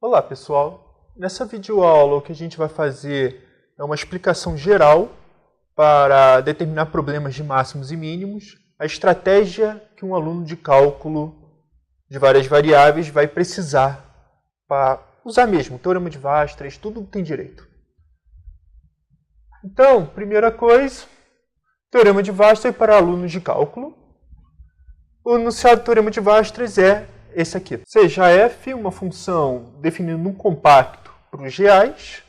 Olá pessoal, nessa videoaula o que a gente vai fazer é uma explicação geral para determinar problemas de máximos e mínimos, a estratégia que um aluno de cálculo de várias variáveis vai precisar para usar mesmo, teorema de Weierstrass, tudo tem direito. Então, primeira coisa, teorema de Weierstrass para alunos de cálculo. O enunciado do teorema de Weierstrass é esse aqui. Seja f uma função definindo um compacto para os reais,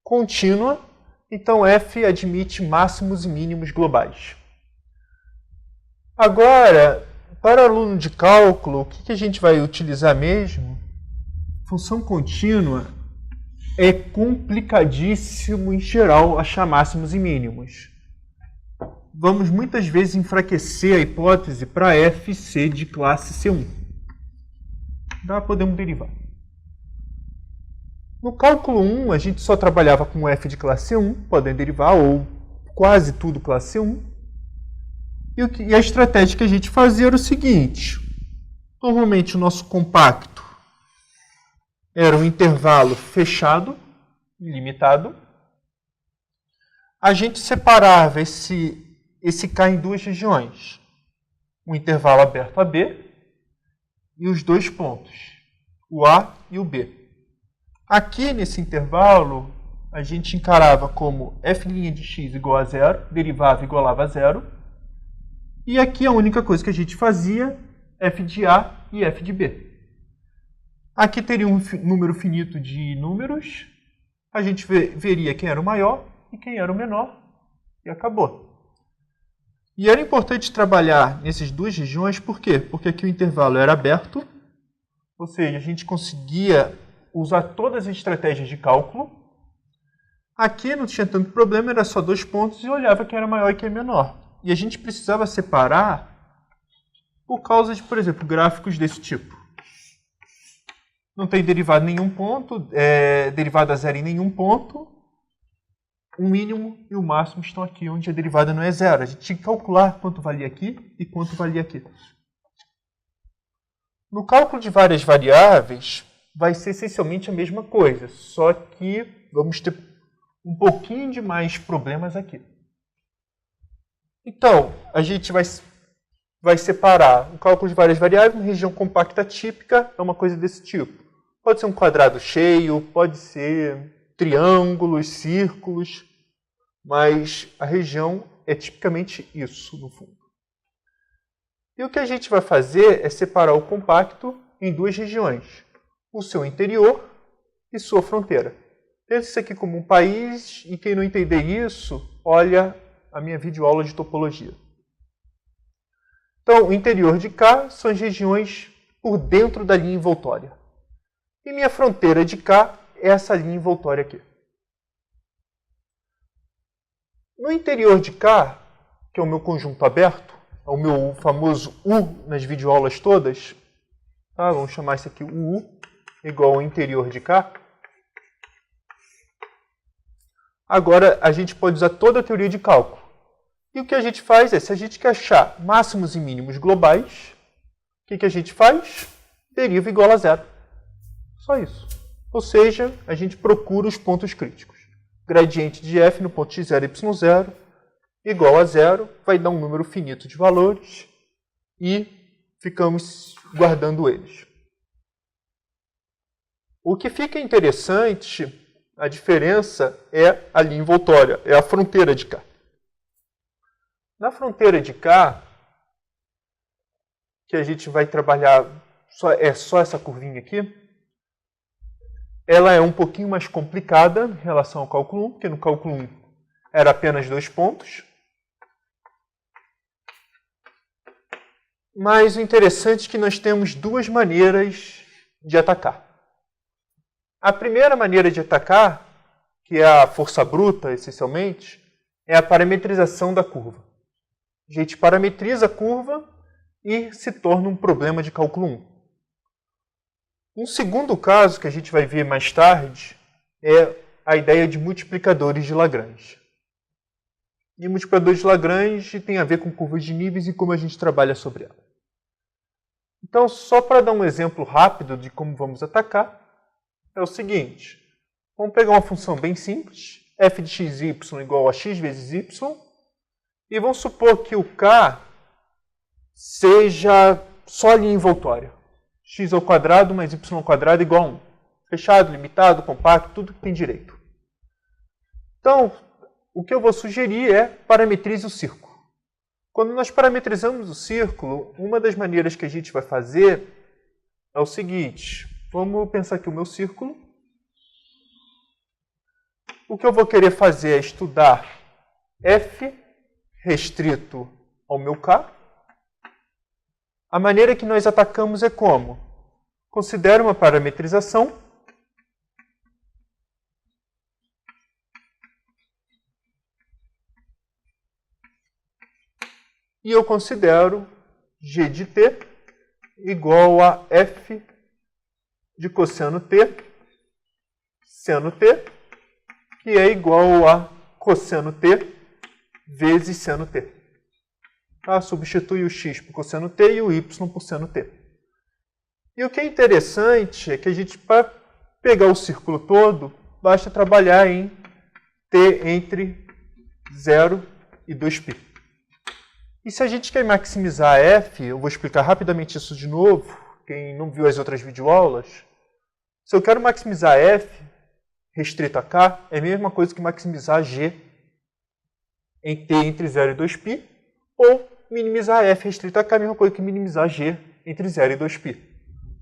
contínua, então f admite máximos e mínimos globais. Agora, para aluno de cálculo, o que a gente vai utilizar mesmo? Função contínua é complicadíssimo em geral achar máximos e mínimos. Vamos muitas vezes enfraquecer a hipótese para f ser de classe C1. Podemos derivar. No cálculo 1, a gente só trabalhava com f de classe 1, podem derivar, ou quase tudo classe 1. E a estratégia que a gente fazia era o seguinte. Normalmente o nosso compacto era um intervalo fechado, ilimitado. A gente separava esse K em duas regiões. Um intervalo aberto a B e os dois pontos, o A e o B. Aqui nesse intervalo, a gente encarava como f' de x igual a zero, derivava igualava a zero. E aqui a única coisa que a gente fazia, f de A e f de B. Aqui teria um número finito de números, a gente veria quem era o maior e quem era o menor, e acabou. E era importante trabalhar nessas duas regiões, por quê? Porque aqui o intervalo era aberto, ou seja, a gente conseguia usar todas as estratégias de cálculo. Aqui não tinha tanto problema, era só dois pontos e olhava quem era maior e quem era menor. E a gente precisava separar por causa de, por exemplo, gráficos desse tipo. Não tem derivada em nenhum ponto, derivada a zero em nenhum ponto. O mínimo e o máximo estão aqui, onde a derivada não é zero. A gente tinha que calcular quanto valia aqui e quanto valia aqui. No cálculo de várias variáveis, vai ser essencialmente a mesma coisa, só que vamos ter um pouquinho de mais problemas aqui. Então, a gente vai separar o cálculo de várias variáveis, uma região compacta típica é uma coisa desse tipo. Pode ser um quadrado cheio, pode ser triângulos, círculos, mas a região é tipicamente isso, no fundo. E o que a gente vai fazer é separar o compacto em duas regiões, o seu interior e sua fronteira. Pense isso aqui como um país, e quem não entender isso, olha a minha videoaula de topologia. Então, o interior de K são as regiões por dentro da linha envoltória. E minha fronteira de K é essa linha envoltória aqui. No interior de K, que é o meu conjunto aberto, é o meu famoso U nas videoaulas todas, tá? Vamos chamar isso aqui U igual ao interior de K. Agora, a gente pode usar toda a teoria de cálculo. E o que a gente faz é, se a gente quer achar máximos e mínimos globais, o que a gente faz? Deriva igual a zero. Só isso. Ou seja, a gente procura os pontos críticos. Gradiente de f no ponto x0, y0, igual a zero, vai dar um número finito de valores e ficamos guardando eles. O que fica interessante, a diferença é a linha envoltória, é a fronteira de K. Na fronteira de K, que a gente vai trabalhar, só essa curvinha aqui, ela é um pouquinho mais complicada em relação ao cálculo 1, porque no cálculo 1 era apenas dois pontos. Mas o interessante é que nós temos duas maneiras de atacar. A primeira maneira de atacar, que é a força bruta, essencialmente, é a parametrização da curva. A gente parametriza a curva e se torna um problema de cálculo 1. Um segundo caso, que a gente vai ver mais tarde, é a ideia de multiplicadores de Lagrange. E multiplicadores de Lagrange tem a ver com curvas de níveis e como a gente trabalha sobre ela. Então, só para dar um exemplo rápido de como vamos atacar, é o seguinte. Vamos pegar uma função bem simples, f de x e y igual a x vezes y, e vamos supor que o k seja só linha envoltória. X ao quadrado mais y ao quadrado igual a 1. Fechado, limitado, compacto, tudo que tem direito. Então, o que eu vou sugerir é parametrize o círculo. Quando nós parametrizamos o círculo, uma das maneiras que a gente vai fazer é o seguinte. Vamos pensar aqui o meu círculo. O que eu vou querer fazer é estudar f restrito ao meu k. A maneira que nós atacamos é como? Considero uma parametrização. E eu considero g de t igual a f de cosseno t, seno t, que é igual a cosseno t vezes seno t. Tá? Substitui o x por cosseno t e o y por seno t. E o que é interessante é que a gente, para pegar o círculo todo, basta trabalhar em t entre 0 e 2π. E se a gente quer maximizar f, eu vou explicar rapidamente isso de novo, quem não viu as outras videoaulas. Se eu quero maximizar f restrito a k, é a mesma coisa que maximizar g em t entre 0 e 2π, ou minimizar f restrito a k, é a mesma coisa que minimizar g entre 0 e 2π.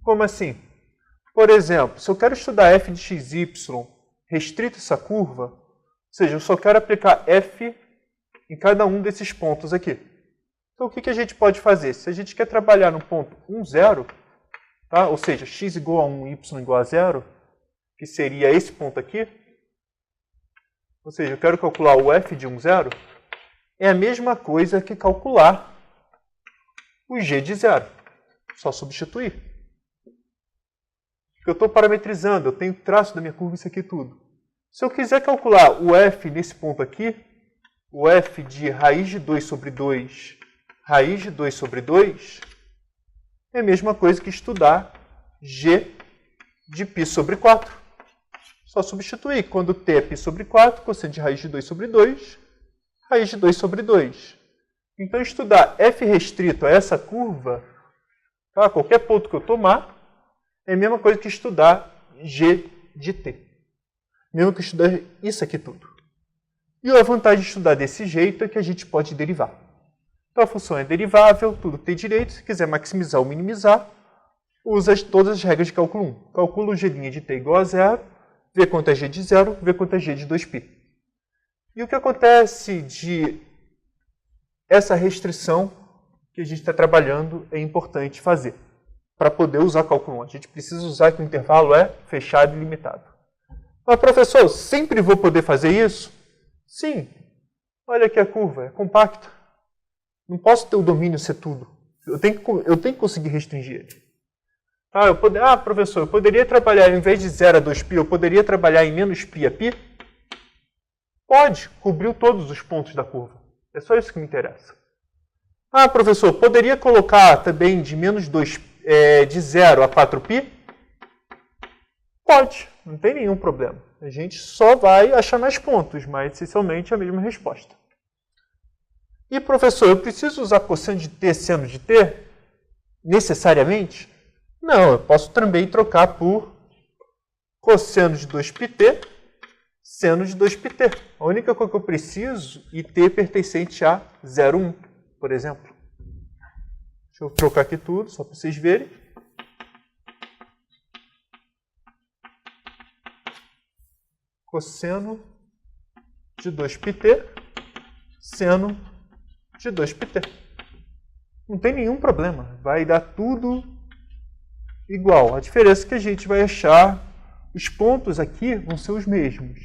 Como assim? Por exemplo, se eu quero estudar f de x e y restrito a essa curva, ou seja, eu só quero aplicar f em cada um desses pontos aqui. Então, o que a gente pode fazer? Se a gente quer trabalhar no ponto 1, 0, tá? Ou seja, x igual a 1, y igual a 0, que seria esse ponto aqui, ou seja, eu quero calcular o f de 1, 0, é a mesma coisa que calcular o g de 0. Só substituir. Porque eu estou parametrizando, eu tenho traço da minha curva, isso aqui tudo. Se eu quiser calcular o f nesse ponto aqui, o f de raiz de 2 sobre 2, raiz de 2 sobre 2, é a mesma coisa que estudar g de π sobre 4. Só substituir. Quando t é π sobre 4, cosseno de raiz de 2 sobre 2, raiz de 2 sobre 2. Então, estudar f restrito a essa curva, tá? Qualquer ponto que eu tomar, é a mesma coisa que estudar g de t. Mesmo que estudar isso aqui tudo. E a vantagem de estudar desse jeito é que a gente pode derivar. Então, a função é derivável, tudo que tem direito. Se quiser maximizar ou minimizar, usa todas as regras de cálculo 1. Calcula o g' de t igual a 0, vê quanto é g de 0, vê quanto é g de 2π. E o que acontece de essa restrição que a gente está trabalhando é importante fazer para poder usar cálculo 1. A gente precisa usar que o intervalo é fechado e limitado. Mas, professor, eu sempre vou poder fazer isso? Sim. Olha aqui a curva, é compacta. Não posso ter o domínio ser tudo. Eu tenho que conseguir restringir ele. Professor, eu poderia trabalhar, em vez de 0 a 2π, eu poderia trabalhar em menos π a π? Pode, cobriu todos os pontos da curva. É só isso que me interessa. Professor, poderia colocar também de menos 2, de 0 a 4π? Pode, não tem nenhum problema. A gente só vai achar mais pontos, mas essencialmente a mesma resposta. E, professor, eu preciso usar cosseno de t, seno de t? Necessariamente? Não, eu posso também trocar por cosseno de 2πt, seno de 2πt. A única coisa que eu preciso é t pertencente a 0,1, por exemplo. Deixa eu trocar aqui tudo, só para vocês verem. Cosseno de 2πt, seno de 2πt. Não tem nenhum problema. Vai dar tudo igual. A diferença é que a gente vai achar, os pontos aqui vão ser os mesmos.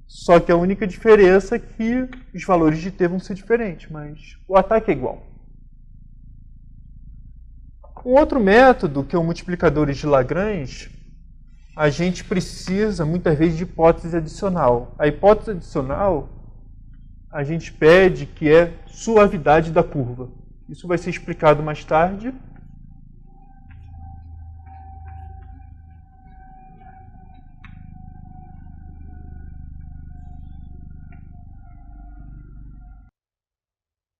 Só que a única diferença é que os valores de t vão ser diferentes, mas o ataque é igual. Um outro método, que é o multiplicadores de Lagrange, a gente precisa, muitas vezes, de hipótese adicional. A hipótese adicional, a gente pede que é suavidade da curva. Isso vai ser explicado mais tarde.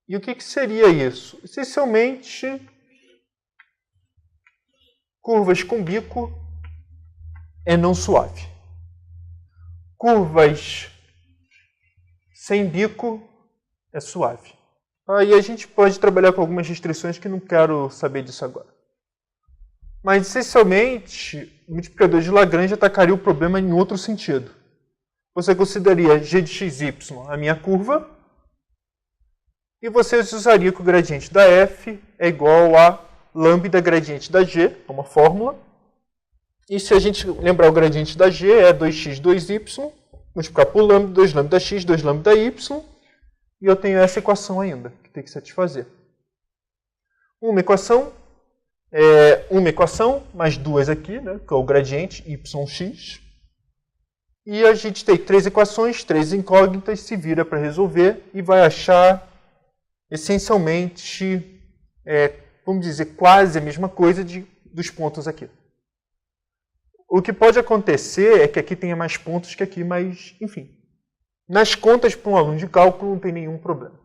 E o que seria isso? Essencialmente, curvas com bico é não suave. Curvas sem bico é suave. Aí a gente pode trabalhar com algumas restrições que não quero saber disso agora. Mas, essencialmente, o multiplicador de Lagrange atacaria o problema em outro sentido. Você consideraria g de xy a minha curva, e você usaria que o gradiente da f é igual a lambda gradiente da g, é uma fórmula. E se a gente lembrar o gradiente da g é 2x, 2y, multiplicar por lambda, 2 lambda x, 2 lambda y, e eu tenho essa equação ainda, que tem que satisfazer. Uma equação mais duas aqui, né, que é o gradiente yx. E a gente tem 3 equações, 3 incógnitas, se vira para resolver e vai achar, essencialmente, vamos dizer, quase a mesma coisa dos pontos aqui. O que pode acontecer é que aqui tenha mais pontos que aqui, mas, enfim. Nas contas, para um aluno de cálculo, não tem nenhum problema.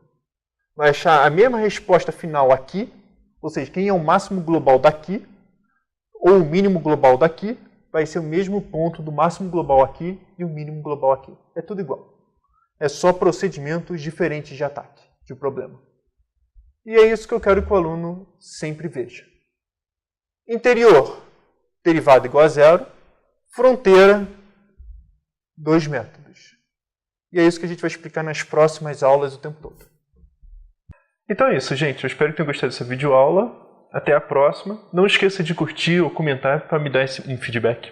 Vai achar a mesma resposta final aqui, ou seja, quem é o máximo global daqui, ou o mínimo global daqui, vai ser o mesmo ponto do máximo global aqui e o mínimo global aqui. É tudo igual. É só procedimentos diferentes de ataque, de problema. E é isso que eu quero que o aluno sempre veja. Interior, derivada igual a zero. Fronteira, 2 métodos. E é isso que a gente vai explicar nas próximas aulas o tempo todo. Então é isso, gente. Eu espero que tenham gostado dessa videoaula. Até a próxima. Não esqueça de curtir ou comentar para me dar um feedback.